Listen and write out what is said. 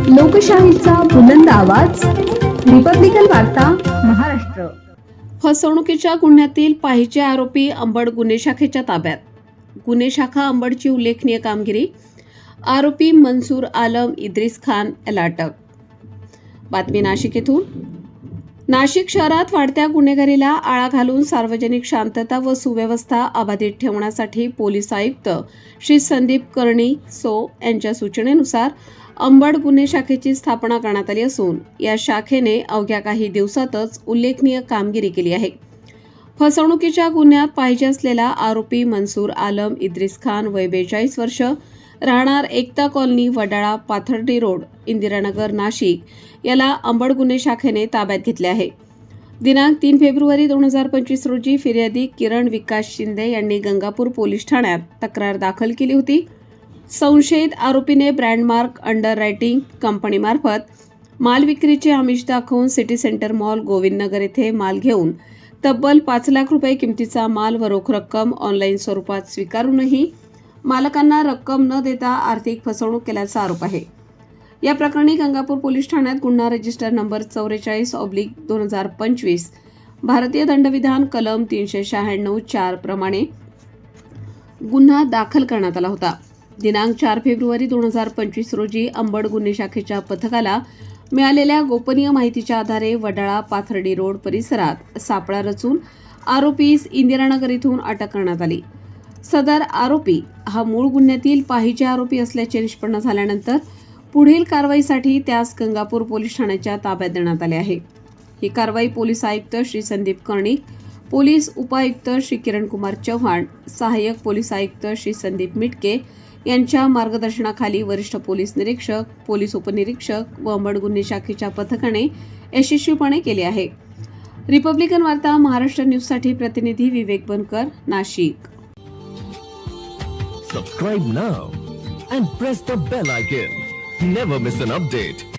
लोकशाहीचा बुलंद आवाज, रिपब्लिकन वार्ता, महाराष्ट्र. फसवणुकीच्या गुन्ह्यातील पाहिजे आरोपी अंबड गुन्हे शाखेच्या ताब्यात. गुन्हे शाखा अंबडची उल्लेखनीय कामगिरी. आरोपी मनसूर आलम इद्रिस खान याला अटक. बातमी नाशिक येथून. नाशिक शहरात वाढत्या गुन्हेगारीला आळा घालून सार्वजनिक शांतता व सुव्यवस्था अबाधित ठेवण्यासाठी पोलीस आयुक्त श्री संदीप कर्णिक सो यांच्या सूचनेनुसार अंबड गुन्हे शाखेची स्थापना करण्यात आली असून या शाखेने अवघ्या काही दिवसातच उल्लेखनीय कामगिरी केली आहे. फसवणुकीच्या गुन्ह्यात पाहिजे असलेला आरोपी मनसूर आलम इद्रिस खान वय 42 वर्ष, राहणार एकता कॉलनी, वडाळा, पाथर्डी रोड, इंदिरानगर, नाशिक याला अंबड गुन्हे शाखेने ताब्यात घेतले आहे. दिनांक 3 फेब्रुवारी 2025 रोजी फिर्यादी किरण विकास शिंदे यांनी गंगापूर पोलीस ठाण्यात तक्रार दाखल केली होती. संशयित आरोपीने ब्रँडमार्क अंडर रायटिंग कंपनीमार्फत माल विक्रीचे आमिष दाखवून सिटी सेंटर मॉल, गोविंदनगर येथे माल घेऊन तब्बल 5 लाख रुपये किमतीचा माल व रोख रक्कम ऑनलाईन स्वरूपात स्वीकारूनही मालकांना रक्कम न देता आर्थिक फसवणूक केल्याचा आरोप आहे. या प्रकरणी गंगापूर पोलीस ठाण्यात गुन्हा रजिस्टर नंबर 44/2025 भारतीय दंडविधान कलम 396(4) प्रमाणे गुन्हा दाखल करण्यात आला होता. दिनांक 4 फेब्रुवारी 2025 रोजी अंबड गुन्हे शाखेच्या पथकाला मिळालेल्या गोपनीय माहितीच्या आधारे वडाळा, पाथर्डी रोड परिसरात सापळा रचून आरोपीस इंदिरानगर येथून अटक करण्यात आली. सदर आरोपी हा मूळ गुन्ह्यातील पाहिजे आरोपी असल्याचे निष्पन्न झाल्यानंतर पुढील कारवाईसाठी त्यास गंगापूर पोलीस ठाण्याच्या ताब्यात देण्यात आले आहे. ही कारवाई पोलीस आयुक्त श्री संदीप कर्णिक, पोलीस उपायुक्त श्री किरणकुमार चव्हाण, सहाय्यक पोलीस आयुक्त श्री संदीप मिटके यांच्या मार्गदर्शनाखाली वरिष्ठ पोलीस निरीक्षक, पोलीस उपनिरीक्षक व अंबड गुन्हे शाखेच्या पथकाने यशस्वीपणे केली आहे. रिपब्लिकन वार्ता महाराष्ट्र न्यूजसाठी प्रतिनिधी विवेक बनकर, Nashik. Subscribe now and press the bell icon. Never miss an update.